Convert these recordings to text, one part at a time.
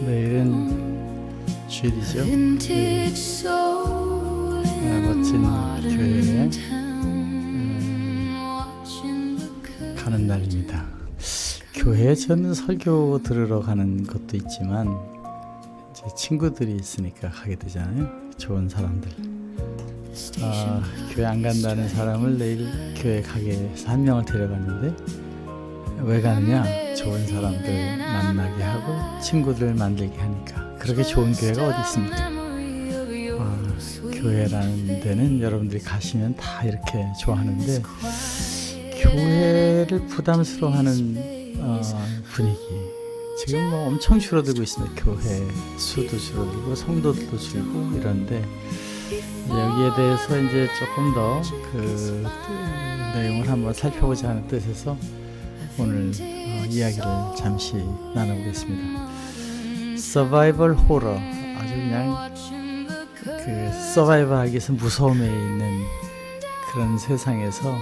내일은 주일이죠. 멋진 교회에 가는 날입니다. 교회에 저는 설교 들으러 가는 것도 있지만 제 친구들이 있으니까 가게 되잖아요. 좋은 사람들. 교회 안 간다는 사람을 내일 교회 가게 해서 한 명을 데려갔는데, 왜 가느냐? 좋은 사람들 만나게 하고 친구들 만들게 하니까. 그렇게 좋은 교회가 어디 있습니까? 교회라는 데는 여러분들이 가시면 다 이렇게 좋아하는데, 교회를 부담스러워하는 분위기 지금 뭐 엄청 줄어들고 있습니다. 교회 수도 줄어들고 성도들도 줄고 이런데, 여기에 대해서 이제 조금 더 그 내용을 한번 살펴보자 하는 뜻에서 오늘 이야기를 잠시 나눠보겠습니다. 서바이벌 호러, 아주 그냥 그 서바이벌하기 위해서 무서움에 있는 그런 세상에서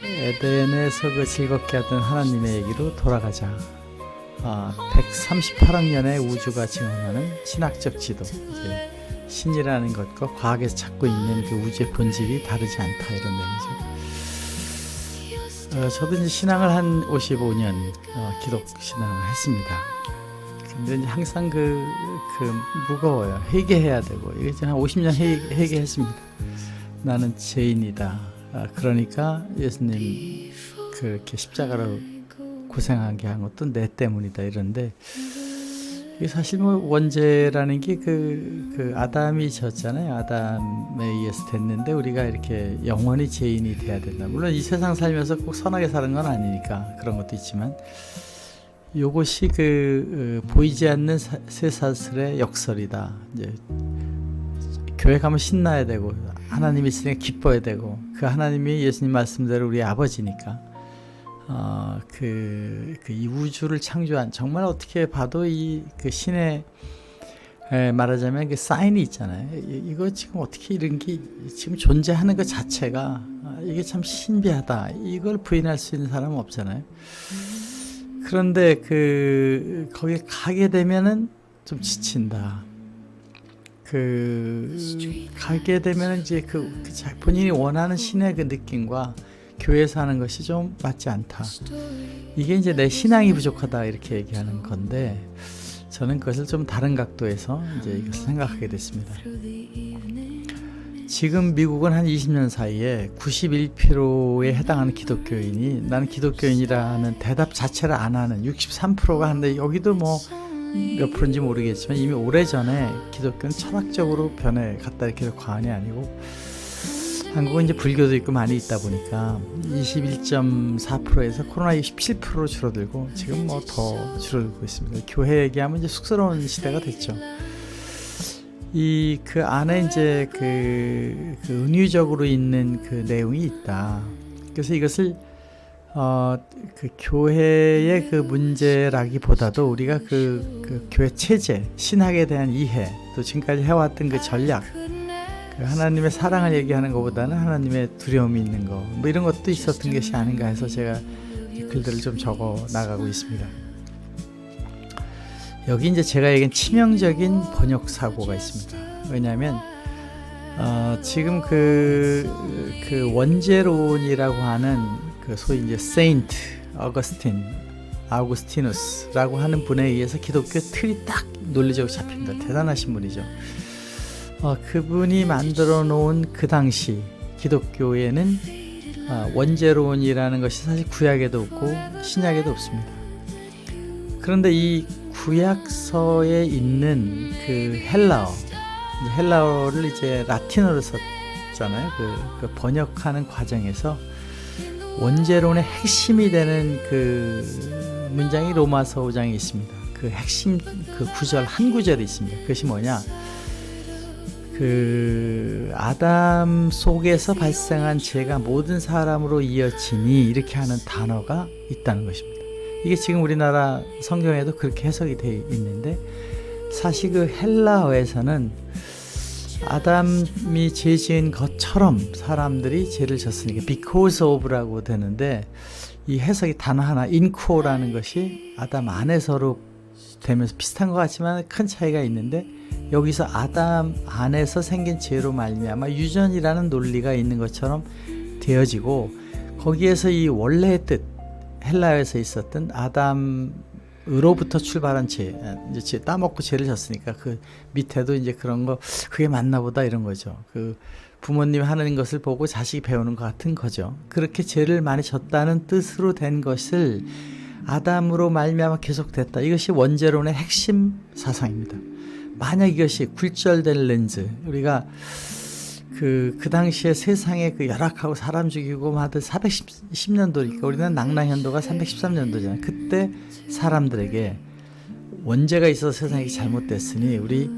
에덴에서 그 즐겁게 하던 하나님의 얘기로 돌아가자. 138억 년의 우주가 증언하는 신학적 지도, 이제 신이라는 것과 과학에서 찾고 있는 그 우주의 본질이 다르지 않다, 이런 내용이죠. 저도 이제 신앙을 한 55년 기독 신앙을 했습니다. 근데 이제 항상 무거워요. 회개해야 되고, 이게 한 50년 회개했습니다. 나는 죄인이다. 그러니까 예수님 그렇게 십자가로 고생하게 한 것도 내 때문이다, 이런데, 이게 사실 뭐 원죄라는 게 그 아담이 졌잖아요. 아담에 의해서 됐는데 우리가 이렇게 영원히 죄인이 돼야 된다. 물론 이 세상 살면서 꼭 선하게 사는 건 아니니까 그런 것도 있지만, 요것이 보이지 않는 쇠사슬의 역설이다. 이제 교회 가면 신나야 되고, 하나님이 있으니까 기뻐야 되고, 그 하나님이 예수님 말씀대로 우리 아버지니까, 이 우주를 창조한, 정말 어떻게 봐도 그 신의, 말하자면 그 사인이 있잖아요. 이거 지금 어떻게 이런 게 지금 존재하는 것 자체가, 이게 참 신비하다. 이걸 부인할 수 있는 사람은 없잖아요. 그런데 거기에 가게 되면은 좀 지친다. 가게 되면은 이제 본인이 원하는 신의 그 느낌과 교회에서 하는 것이 좀 맞지 않다. 이게 이제 내 신앙이 부족하다, 이렇게 얘기하는 건데, 저는 그것을 좀 다른 각도에서 이제 이것을 생각하게 됐습니다. 지금 미국은 한 20년 사이에 91%에 해당하는 기독교인이 나는 기독교인이라는 대답 자체를 안 하는 63%가 하는데, 여기도 뭐 몇 프로인지 모르겠지만 이미 오래전에 기독교는 철학적으로 변해갔다, 이렇게 해서 과언이 아니고, 한국은 이제 불교도 있고 많이 있다 보니까 21.4%에서 코로나 27%로 줄어들고, 지금 뭐 더 줄어들고 있습니다. 교회 얘기하면 이제 쑥스러운 시대가 됐죠. 그 안에 이제 그 은유적으로 있는 그 내용이 있다. 그래서 이것을 그 교회의 그 문제라기보다도 우리가 그 교회 체제, 신학에 대한 이해, 또 지금까지 해왔던 그 전략, 하나님의 사랑을 얘기하는 것보다는 하나님의 두려움이 있는 거, 뭐 이런 것도 있었던 것이 아닌가 해서 제가 글들을 좀 적어 나가고 있습니다. 여기 이제 제가 얘기한 치명적인 번역 사고가 있습니다. 왜냐하면 지금 그 원죄론이라고 하는 소위 이제 세인트 아우구스티누스라고 하는 분에 의해서 기독교 틀이 딱 논리적으로 잡힙니다. 대단하신 분이죠. 그분이 만들어 놓은 그 당시 기독교에는 원죄론이라는 것이 사실 구약에도 없고 신약에도 없습니다. 그런데 이 구약서에 있는 그 헬라어를 이제 라틴어로 썼잖아요. 그 번역하는 과정에서 원죄론의 핵심이 되는 그 문장이 로마서 5장에 있습니다. 그 핵심 그 구절, 한 구절이 있습니다. 그것이 뭐냐? 아담 속에서 발생한 죄가 모든 사람으로 이어지니, 이렇게 하는 단어가 있다는 것입니다. 이게 지금 우리나라 성경에도 그렇게 해석이 되어 있는데, 사실 그 헬라어에서는 아담이 죄 지은 것처럼 사람들이 죄를 졌으니까 because of라고 되는데, 이 해석이 단어 하나, 인코라는 것이 아담 안에서로 되면서 비슷한 것 같지만 큰 차이가 있는데, 여기서 아담 안에서 생긴 죄로 말미암아 유전이라는 논리가 있는 것처럼 되어지고, 거기에서 이 원래의 뜻, 헬라에서 있었던 아담으로부터 출발한 죄, 이제 따먹고 죄를 졌으니까 그 밑에도 이제 그런 거, 그게 맞나 보다 이런 거죠. 그 부모님이 하는 것을 보고 자식이 배우는 것 같은 거죠. 그렇게 죄를 많이 졌다는 뜻으로 된 것을 아담으로 말미암아 계속됐다. 이것이 원죄론의 핵심 사상입니다. 만약 이것이 굴절된 렌즈, 우리가 그 당시에 세상에 그 열악하고 사람 죽이고 하던 410년도니까 우리는 낭랑현도가 313년도잖아요. 그때 사람들에게 원죄가 있어서 세상이 잘못됐으니 우리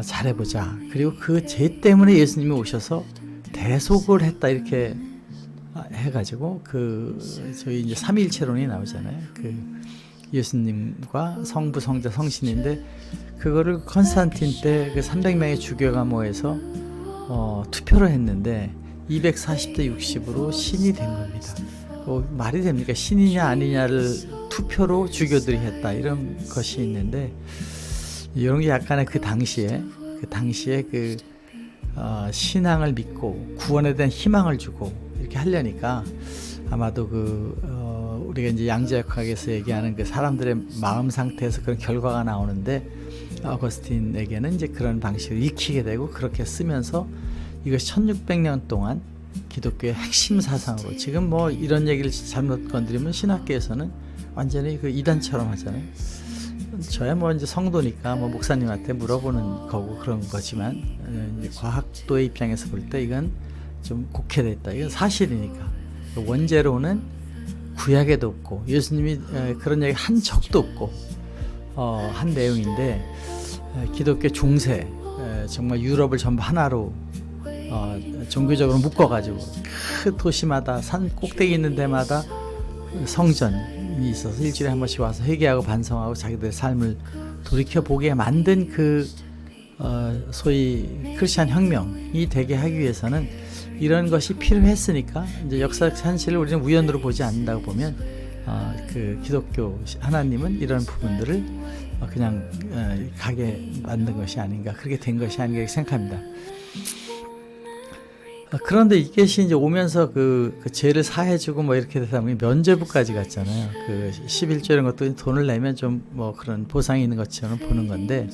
잘해보자. 그리고 그 죄 때문에 예수님이 오셔서 대속을 했다. 이렇게 해가지고 저희 이제 삼위일체론이 나오잖아요. 그 예수님과 성부, 성자, 성신인데, 그거를 컨스탄틴 때 그 300명의 주교가 모여서 투표를 했는데 240대 60으로 신이 된 겁니다. 말이 됩니까? 신이냐 아니냐를 투표로 주교들이 했다. 이런 것이 있는데, 이런 게 약간의 그 당시에 신앙을 믿고 구원에 대한 희망을 주고 이렇게 하려니까, 아마도 우리가 이제 양자역학에서 얘기하는 그 사람들의 마음 상태에서 그런 결과가 나오는데, 어거스틴에게는 이제 그런 방식을 익히게 되고 그렇게 쓰면서 이것이 1600년 동안 기독교의 핵심 사상으로, 지금 뭐 이런 얘기를 잘못 건드리면 신학계에서는 완전히 그 이단처럼 하잖아요. 저야 뭐 이제 성도니까 뭐 목사님한테 물어보는 거고 그런 거지만, 이제 과학도의 입장에서 볼 때 이건 좀 곡해됐다. 이건 사실이니까. 원죄로는 구약에도 없고 예수님이 그런 얘기 한 적도 없고 한 내용인데, 기독교 중세, 정말 유럽을 전부 하나로 종교적으로 묶어가지고 그 도시마다 산 꼭대기 있는 데마다 성전이 있어서 일주일에 한 번씩 와서 회개하고 반성하고 자기들의 삶을 돌이켜보게 만든 소위 크리스찬 혁명이 되게 하기 위해서는 이런 것이 필요했으니까, 이제 역사적 현실을 우리는 우연으로 보지 않는다고 보면, 그 기독교 하나님은 이런 부분들을 그냥 가게 만든 것이 아닌가, 그렇게 된 것이 아닌가 이렇게 생각합니다. 그런데 이것이 이제 오면서 그 죄를 사해주고 뭐 이렇게 되다 보니 면죄부까지 갔잖아요. 그 11조 이런 것도 돈을 내면 좀 뭐 그런 보상이 있는 것처럼 보는 건데,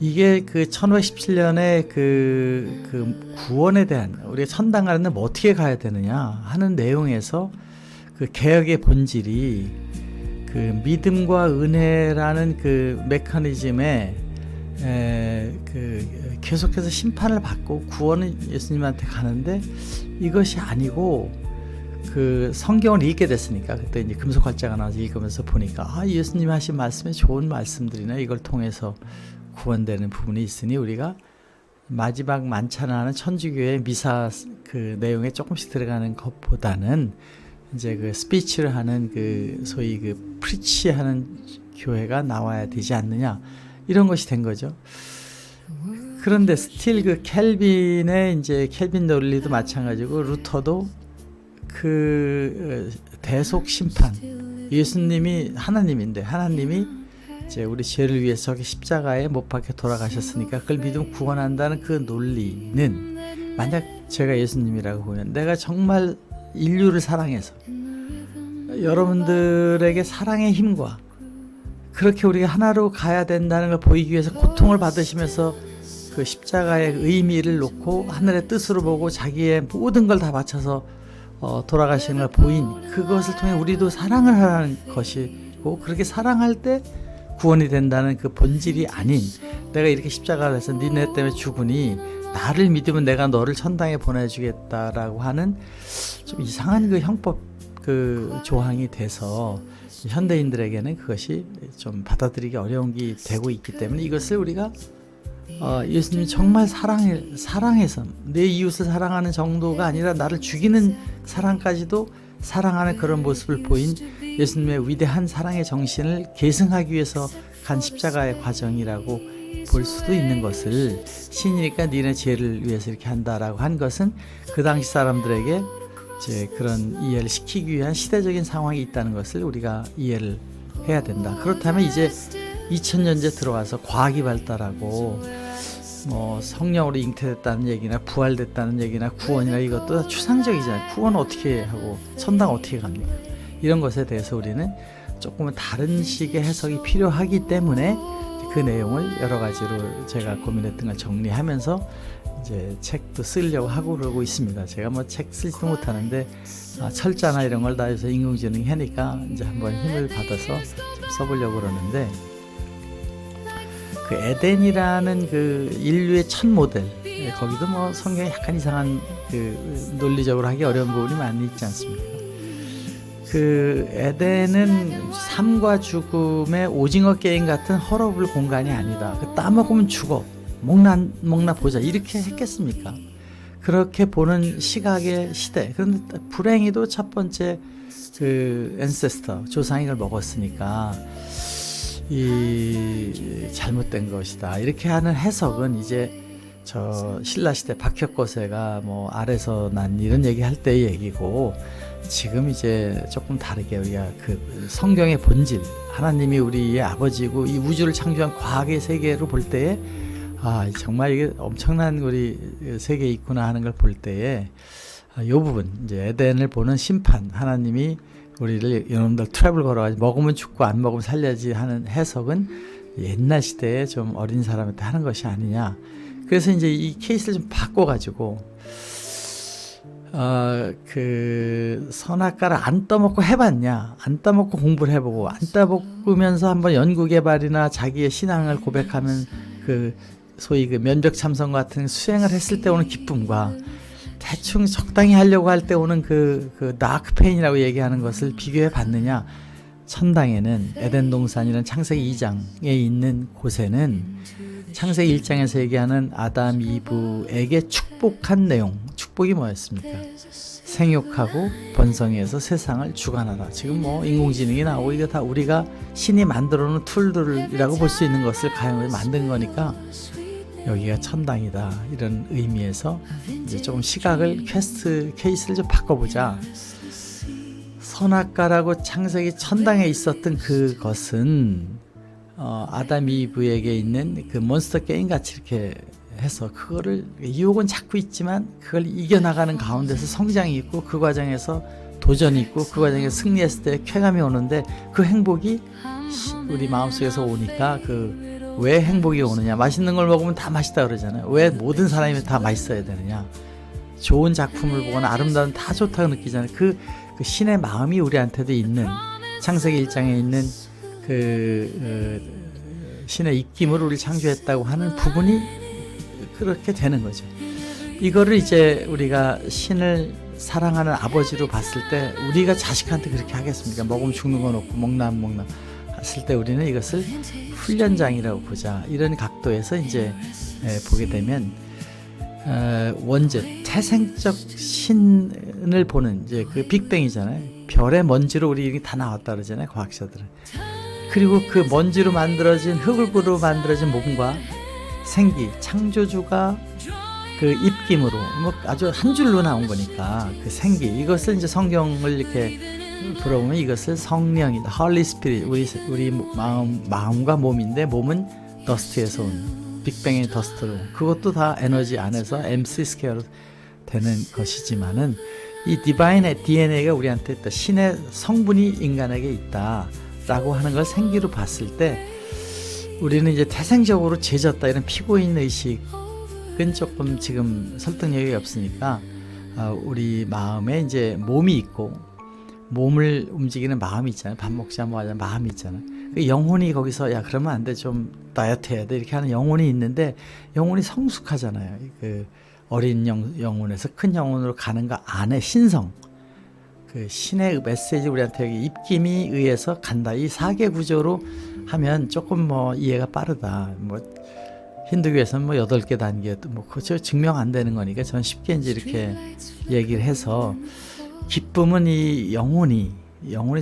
이게 그 1517년에 그 구원에 대한, 우리가 천당 가는데 뭐 어떻게 가야 되느냐 하는 내용에서 그 개혁의 본질이 그 믿음과 은혜라는 그 메커니즘에 계속해서 심판을 받고 구원은 예수님한테 가는데, 이것이 아니고 그 성경을 읽게 됐으니까, 그때 이제 금속활자가 나와서 읽으면서 보니까 예수님이 하신 말씀에 좋은 말씀들이나 이걸 통해서 구원되는 부분이 있으니, 우리가 마지막 만찬하는 천주교의 미사 그 내용에 조금씩 들어가는 것보다는 이제 그 스피치를 하는 그 소위 그 프리치하는 교회가 나와야 되지 않느냐, 이런 것이 된 거죠. 그런데 스틸 그 켈빈의 이제 켈빈 논리도 마찬가지고, 루터도 그 대속 심판, 예수님이 하나님인데 하나님이 이제 우리 죄를 위해서 저기 십자가에 못 박혀 돌아가셨으니까 그걸 믿으면 구원한다는 그 논리는, 만약 제가 예수님이라고 보면 내가 정말 인류를 사랑해서 여러분들에게 사랑의 힘과 그렇게 우리가 하나로 가야 된다는 걸 보이기 위해서 고통을 받으시면서 그 십자가의 의미를 놓고 하늘의 뜻으로 보고 자기의 모든 걸 다 바쳐서 돌아가시는 걸 보인, 그것을 통해 우리도 사랑을 하라는 것이고, 그렇게 사랑할 때 구원이 된다는 그 본질이 아닌, 내가 이렇게 십자가를 해서 니네 때문에 죽으니 나를 믿으면 내가 너를 천당에 보내주겠다라고 하는 좀 이상한 그 형법 그 조항이 돼서 현대인들에게는 그것이 좀 받아들이기 어려운 게 되고 있기 때문에, 이것을 우리가 예수님이 정말 사랑해서 내 이웃을 사랑하는 정도가 아니라 나를 죽이는 사랑까지도 사랑하는 그런 모습을 보인 예수님의 위대한 사랑의 정신을 계승하기 위해서 간 십자가의 과정이라고 볼 수도 있는 것을, 신이니까 니네 죄를 위해서 이렇게 한다라고 한 것은 그 당시 사람들에게 이제 그런 이해를 시키기 위한 시대적인 상황이 있다는 것을 우리가 이해를 해야 된다. 그렇다면 이제 2000년째 들어와서 과학이 발달하고 뭐 성령으로 잉태됐다는 얘기나 부활됐다는 얘기나 구원이나 이것도 다 추상적이잖아요. 구원은 어떻게 하고 천당 어떻게 갑니까? 이런 것에 대해서 우리는 조금은 다른 식의 해석이 필요하기 때문에 그 내용을 여러 가지로 제가 고민했던 걸 정리하면서 이제 책도 쓰려고 하고 그러고 있습니다. 제가 뭐 책 쓰지도 못하는데 철자나 이런 걸 다 해서 인공지능이 하니까 이제 한번 힘을 받아서 좀 써보려고 그러는데, 그 에덴이라는 그 인류의 첫 모델, 거기도 뭐 성경에 약간 이상한 그 논리적으로 하기 어려운 부분이 많이 있지 않습니까? 그 에덴은 삶과 죽음의 오징어 게임 같은 헐어볼 공간이 아니다. 그 따먹으면 죽어. 먹나 보자. 이렇게 했겠습니까? 그렇게 보는 시각의 시대. 그런데 불행히도 첫 번째 그 앤세스터, 조상이 걸 먹었으니까 이 잘못된 것이다. 이렇게 하는 해석은 이제 저 신라시대 박혁거세가 뭐 아래서 난 이런 얘기 할 때의 얘기고, 지금 이제 조금 다르게 우리가 그 성경의 본질, 하나님이 우리의 아버지고 이 우주를 창조한 과학의 세계로 볼 때에 정말 이게 엄청난 우리 세계에 있구나 하는 걸 볼 때에 이 부분, 이제 에덴을 보는 심판, 하나님이 우리를 이놈들 트랩을 걸어가지고 먹으면 죽고 안 먹으면 살려야지 하는 해석은 옛날 시대에 좀 어린 사람한테 하는 것이 아니냐. 그래서 이제 이 케이스를 좀 바꿔가지고 그 선악과를 안 떠먹고 해봤냐, 안 떠먹고 공부를 해보고 안 떠먹으면서 한번 연구개발이나 자기의 신앙을 고백하면 그 소위 그 면벽 참선 같은 수행을 했을 때 오는 기쁨과 대충 적당히 하려고 할 때 오는 그 다크 페인이라고 얘기하는 것을 비교해 봤느냐. 천당에는 에덴 동산이라는 창세기 2장에 있는 곳에는 창세기 1장에서 얘기하는 아담 이브에게 축복한 내용, 축복이 뭐였습니까? 생육하고 번성해서 세상을 주관하라. 지금 뭐 인공지능이 나오고 이거 다 우리가 신이 만들어 놓은 툴들이라고 볼 수 있는 것을 가용해 만든 거니까 여기가 천당이다. 이런 의미에서 이제 조금 시각을 케이스를 좀 바꿔보자. 선악과라고 창세기 천당에 있었던 그것은 아담 이브에게 있는 그 몬스터 게임 같이 이렇게 해서 그거를 유혹은 자꾸 있지만 그걸 이겨나가는 가운데서 성장이 있고 그 과정에서 도전이 있고 그 과정에서 승리했을 때 쾌감이 오는데 그 행복이 우리 마음속에서 오니까 그 왜 행복이 오느냐. 맛있는 걸 먹으면 다 맛있다 그러잖아요. 왜 모든 사람이 다 맛있어야 되느냐. 좋은 작품을 보거나 아름다운 다 좋다고 느끼잖아요. 그 신의 마음이 우리한테도 있는, 창세기 1장에 있는 신의 입김으로 우리 창조했다고 하는 부분이 그렇게 되는 거죠. 이거를 이제 우리가 신을 사랑하는 아버지로 봤을 때 우리가 자식한테 그렇게 하겠습니까? 먹으면 죽는 건 없고 먹나 안 먹나 했을 때 우리는 이것을 훈련장이라고 보자. 이런 각도에서 이제 보게 되면 원죄, 태생적 신을 보는 이제 그 빅뱅이잖아요. 별의 먼지로 우리 다 나왔다 그러잖아요, 과학자들은. 그리고 그 먼지로 만들어진, 흙으로 만들어진 몸과 생기, 창조주가 그 입김으로 뭐 아주 한 줄로 나온 거니까 그 생기, 이것을 이제 성경을 이렇게 들어보면 이것을 성령이다, 홀리 스피릿, 우리 마음과 몸인데 몸은 더스트에서 온, 빅뱅의 더스트로, 그것도 다 에너지 안에서 MC 스퀘어로 되는 것이지만은 이 디바인의 DNA가 우리한테 있다, 신의 성분이 인간에게 있다라고 하는 걸 생기로 봤을 때 우리는 이제 태생적으로 죄졌다 이런 피고인 의식은 조금 지금 설득력이 없으니까 우리 마음에 이제 몸이 있고 몸을 움직이는 마음이 있잖아요. 밥 먹자 뭐 하자 마음이 있잖아요. 그 영혼이 거기서 야 그러면 안 돼, 좀 다이어트 해야 돼 이렇게 하는 영혼이 있는데 영혼이 성숙하잖아요. 그 어린 영혼에서 큰 영혼으로 가는 거 안에 신성, 그 신의 메시지 우리한테 여기 입김이 의해서 간다. 이 4개 구조로 하면 조금 뭐 이해가 빠르다. 뭐 힌두교에서는 뭐 8개 단계 뭐 그저 증명 안 되는 거니까 저는 쉽게 이제 이렇게 얘기를 해서, 기쁨은 이 영혼이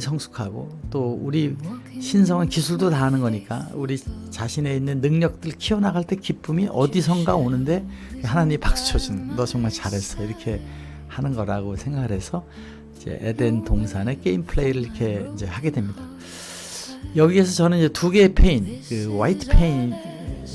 성숙하고 또 우리 신성은 기술도 다 하는 거니까 우리 자신에 있는 능력들 키워나갈 때 기쁨이 어디선가 오는데 하나님이 박수 쳐주는, 너 정말 잘했어 이렇게 하는 거라고 생각을 해서 이제 에덴 동산의 게임 플레이를 이렇게 이제 하게 됩니다. 여기에서 저는 이제 두 개의 페인, 그 화이트 페인,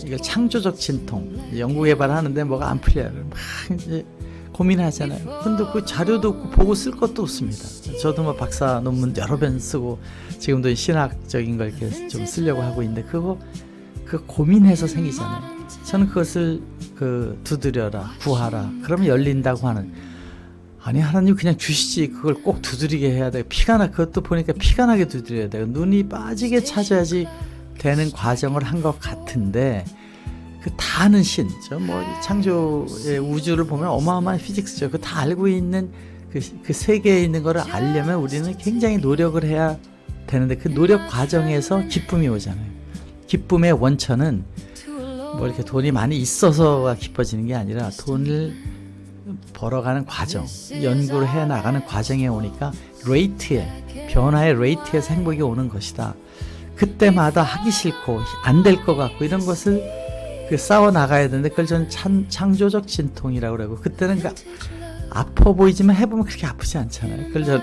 이걸 창조적 진통, 연구 개발하는데 뭐가 안 풀려요. 막 이제 고민하잖아요. 근데 그 자료도 없고 보고 쓸 것도 없습니다. 저도 뭐 박사 논문 여러 번 쓰고 지금도 신학적인 걸 이렇게 좀 쓰려고 하고 있는데 그 고민해서 생기잖아요. 저는 그것을 그 두드려라, 구하라, 그러면 열린다고 하는, 아니 하나님 그냥 주시지 그걸 꼭 두드리게 해야 돼. 그것도 보니까 피가 나게 두드려야 돼. 눈이 빠지게 찾아야지 되는 과정을 한 것 같은데, 그 다 아는 신, 뭐 창조의 우주를 보면 어마어마한 피직스죠. 그 다 알고 있는 그 세계에 있는 거를 알려면 우리는 굉장히 노력을 해야 되는데, 그 노력 과정에서 기쁨이 오잖아요. 기쁨의 원천은 뭐 이렇게 돈이 많이 있어서가 기뻐지는 게 아니라 돈을 벌어가는 과정, 연구를 해 나가는 과정에 오니까 변화의 레이트에서 행복이 오는 것이다. 그때마다 하기 싫고 안 될 것 같고 이런 것을 싸워 나가야 되는데, 그걸 저는 창조적 진통이라고 그러고, 그때는 아파 보이지만 해보면 그렇게 아프지 않잖아요. 그걸 저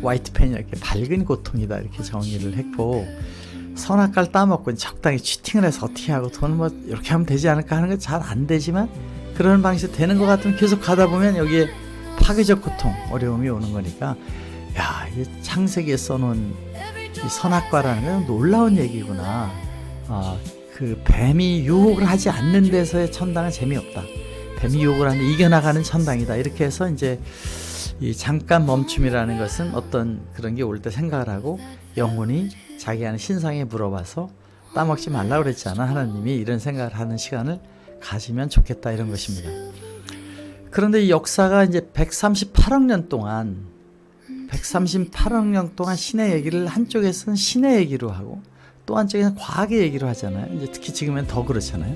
화이트 펜이 이렇게 밝은 고통이다 이렇게 정의를 했고, 선악과를 따먹고 적당히 치팅을 해서 어떻게 하고 돈 뭐 이렇게 하면 되지 않을까 하는 건 잘 안 되지만, 그런 방식으로 되는 것 같으면 계속 가다 보면 여기에 파괴적 고통, 어려움이 오는 거니까, 야, 이게 창세기에 써놓은 이 선악과라는 건 놀라운 얘기구나. 그 뱀이 유혹을 하지 않는 데서의 천당은 재미없다. 뱀이 유혹을 하는데 이겨나가는 천당이다. 이렇게 해서 이제 이 잠깐 멈춤이라는 것은 어떤 그런 게 올 때 생각을 하고, 영혼이 자기 안에 신상에 물어봐서 따먹지 말라고 그랬잖아. 하나님이 이런 생각을 하는 시간을 가지면 좋겠다, 이런 것입니다. 그런데 이 역사가 이제 138억 년 동안 신의 얘기를 한쪽에서는 신의 얘기로 하고 또 한쪽에서는 과학의 얘기로 하잖아요. 이제 특히 지금은 더 그렇잖아요.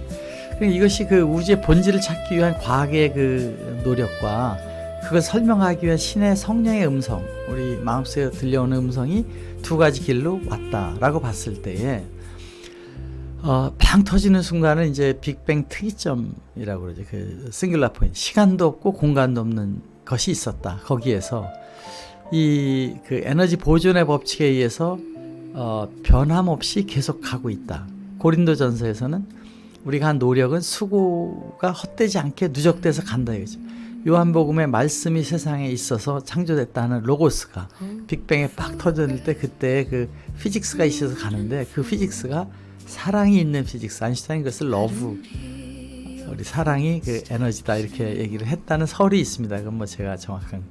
이것이 그 우주의 본질을 찾기 위한 과학의 그 노력과 그걸 설명하기 위한 신의 성령의 음성, 우리 마음속에 들려오는 음성이 두 가지 길로 왔다라고 봤을 때에 팡 터지는 순간은 이제 빅뱅 특이점이라고 그러죠. 그 싱글라 포인트, 시간도 없고 공간도 없는 것이 있었다. 거기에서 그 에너지 보존의 법칙에 의해서 변함없이 계속 가고 있다. 고린도전서에서는 우리가 한 노력은 수고가 헛되지 않게 누적돼서 간다 이거죠. 요한복음의 말씀이 세상에 있어서 창조됐다는 로고스가 빅뱅에 팍 터졌을 때 그때 그 피직스가 있어서 가는데, 그 피직스가 사랑이 있는 피직스, 아인슈타인이 그것을 러브, 우리 사랑이 그 에너지다 이렇게 얘기를 했다는 설이 있습니다. 그건 뭐 제가 정확한.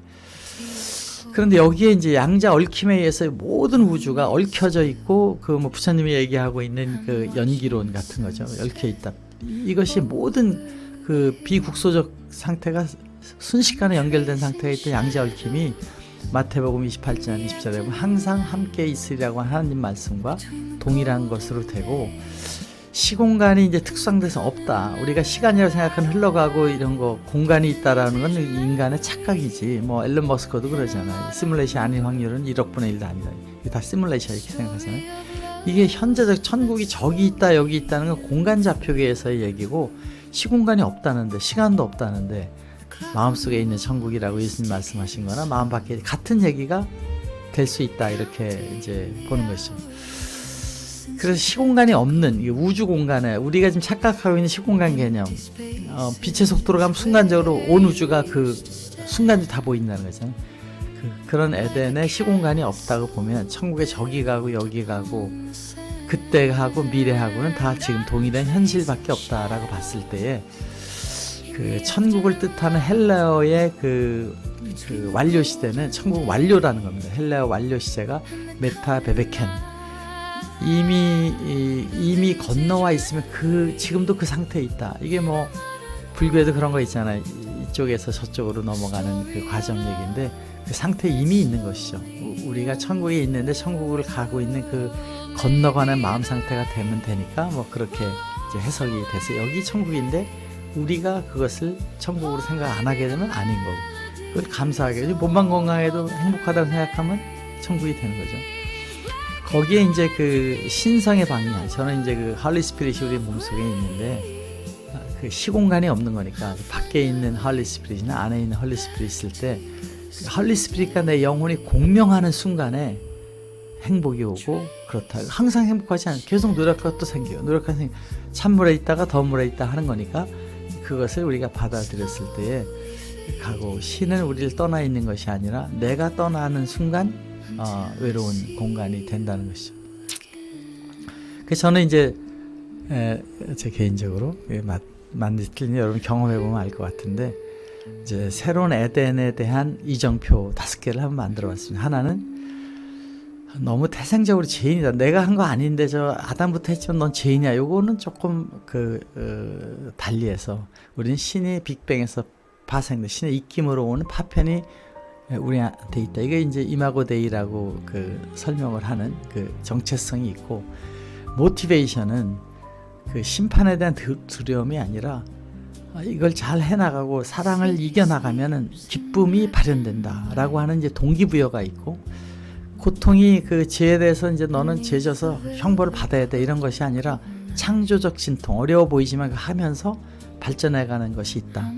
그런데 여기에 이제 양자 얽힘에 의해서 모든 우주가 얽혀져 있고, 그 뭐 부처님이 얘기하고 있는 그 연기론 같은 거죠. 얽혀 있다. 이것이 모든 그 비국소적 상태가 순식간에 연결된 상태가 있던 양자 얽힘이 마태복음 28장 20절에 보면 항상 함께 있으리라고 하나님 말씀과 동일한 것으로 되고, 시공간이 이제 특수상돼서 없다. 우리가 시간이라고 생각하는 흘러가고 이런 거 공간이 있다라는 건 인간의 착각이지. 뭐 앨런 머스크도 그러잖아요. 시뮬레이션 아닌 확률은 1억 분의 1도 아니다. 이게 다 시뮬레이션 이렇게 생각하잖아요. 이게 현재적 천국이 저기 있다 여기 있다는 건 공간 좌표계에서의 얘기고, 시공간이 없다는데, 시간도 없다는데 마음속에 있는 천국이라고 예수님 말씀하신 거나 마음 밖에 같은 얘기가 될 수 있다, 이렇게 이제 보는 것이죠. 그래서 시공간이 없는 이 우주 공간에 우리가 지금 착각하고 있는 시공간 개념, 빛의 속도로 가면 순간적으로 온 우주가 그 순간이 다 보인다는 거잖아요. 그런 에덴에 시공간이 없다고 보면 천국에 저기 가고 여기 가고 그때하고 미래하고는 다 지금 동일한 현실밖에 없다라고 봤을 때에, 그 천국을 뜻하는 헬라어의 그 완료 시대는 천국 완료라는 겁니다. 헬라어 완료 시제가 메타 베베켄, 이미 건너와 있으면 지금도 그 상태에 있다. 이게 뭐 불교에도 그런 거 있잖아요. 이쪽에서 저쪽으로 넘어가는 그 과정 얘기인데, 그 상태에 이미 있는 것이죠. 우리가 천국에 있는데 천국을 가고 있는 그 건너가는 마음 상태가 되면 되니까 뭐 그렇게 이제 해석이 돼서 여기 천국인데 우리가 그것을 천국으로 생각 안 하게 되면 아닌 거고, 그걸 감사하게 몸만 건강해도 행복하다고 생각하면 천국이 되는 거죠. 거기에 이제 그 신성의 방향, 저는 이제 그 할리 스피릿이 우리 몸속에 있는데, 그 시공간이 없는 거니까 밖에 있는 할리 스피릿이나 안에 있는 할리 스피릿 있을 때, 할리 스피릿과 내 영혼이 공명하는 순간에 행복이 오고 그렇다. 항상 행복하지 않아요. 계속 노력하고 또 생겨요. 노력하는 찬물에 있다가 더운 물에 있다 하는 거니까 그것을 우리가 받아들였을 때에 가고 신은 우리를 떠나 있는 것이 아니라 내가 떠나는 순간 외로운 공간이 된다는 것이죠. 그래서 저는 이제 제 개인적으로 만드신 여러분 경험해 보면 알 것 같은데 이제 새로운 에덴에 대한 이정표 5개를 한번 만들어 봤습니다. 하나는 너무 태생적으로 죄인이다. 내가 한 거 아닌데 저 아담부터 했지만 넌 죄인이야. 요거는 조금 달리해서 우리는 신이 빅뱅에서 파생된 신의 입김으로 오는 파편이 우리한테 있다. 이게 이제 이마고 데이라고 설명을 하는 정체성이 있고, 모티베이션은 심판에 대한 두려움이 아니라 이걸 잘 해나가고 사랑을 이겨나가면은 기쁨이 발현된다라고 하는 이제 동기부여가 있고, 고통이 죄에 대해서 이제 너는 죄져서 형벌을 받아야 돼 이런 것이 아니라 창조적 진통, 어려워 보이지만 하면서 발전해가는 것이 있다.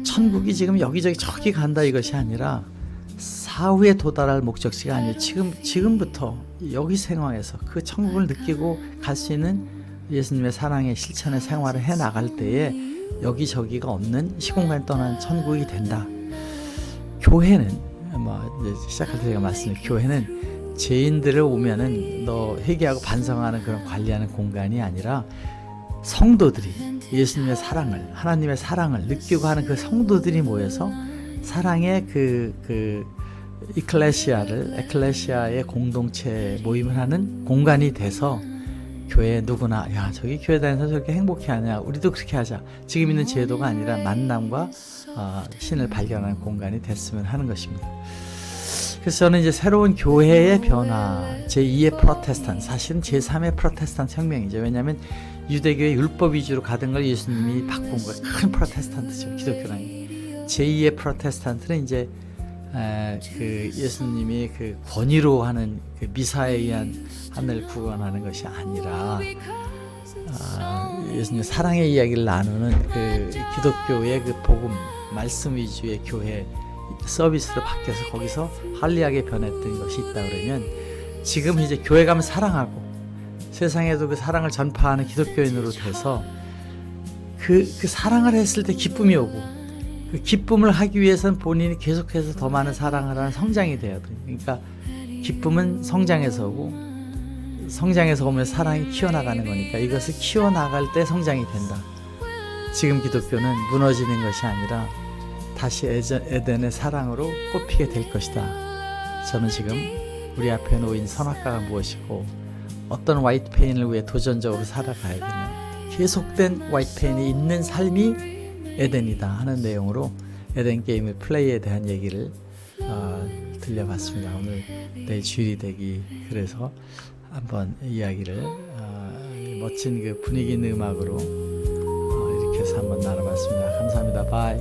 천국이 지금 여기저기 저기 간다 이것이 아니라 사후에 도달할 목적지가 아니에요. 지금부터 여기 생활에서 그 천국을 느끼고 갈 수 있는 예수님의 사랑의 실천의 생활을 해나갈 때에 여기저기가 없는 시공간에 떠난 천국이 된다. 교회는 이제 시작할 때 제가 말씀드린 교회는 죄인들을 오면은 너 회개하고 반성하는 그런 관리하는 공간이 아니라 성도들이 예수님의 사랑을, 하나님의 사랑을 느끼고 하는 그 성도들이 모여서 사랑의 에클레시아의 공동체 모임을 하는 공간이 돼서 교회에 누구나 야 저기 교회 다니면서 저렇게 행복해하냐 우리도 그렇게 하자. 지금 있는 제도가 아니라 만남과 신을 발견하는 공간이 됐으면 하는 것입니다. 그래서 저는 이제 새로운 교회의 변화, 제2의 프로테스탄트, 사실은 제3의 프로테스탄트 혁명이죠. 왜냐하면 유대교의 율법 위주로 가던 걸 예수님이 바꾼 거예요. 큰 프로테스탄트죠. 기독교는. 제2의 프로테스탄트는 이제 예수님이 권위로 하는 미사에 의한 하늘 구원하는 것이 아니라 예수님의 사랑의 이야기를 나누는 기독교의 복음 말씀 위주의 교회 서비스로 바뀌어서 거기서 할리하게 변했던 것이 있다 그러면, 지금 이제 교회 가면 사랑하고 세상에도 그 사랑을 전파하는 기독교인으로 돼서 그 사랑을 했을 때 기쁨이 오고, 그 기쁨을 하기 위해서는 본인이 계속해서 더 많은 사랑을 하는 성장이 돼야 돼요. 그러니까 기쁨은 성장에서 오고, 성장에서 오면 사랑이 키워나가는 거니까 이것을 키워나갈 때 성장이 된다. 지금 기독교는 무너지는 것이 아니라 다시 에덴의 사랑으로 꽃피게 될 것이다. 저는 지금 우리 앞에 놓인 선악과가 무엇이고 어떤 화이트 페인을 위해 도전적으로 살아가야겠나, 계속된 화이트 페인이 있는 삶이 에덴이다 하는 내용으로 에덴 게임의 플레이에 대한 얘기를 들려봤습니다. 오늘 내 주일이 되기, 그래서 한번 이야기를 멋진 분위기 있는 음악으로 이렇게 해서 한번 나눠봤습니다. 감사합니다. 바이.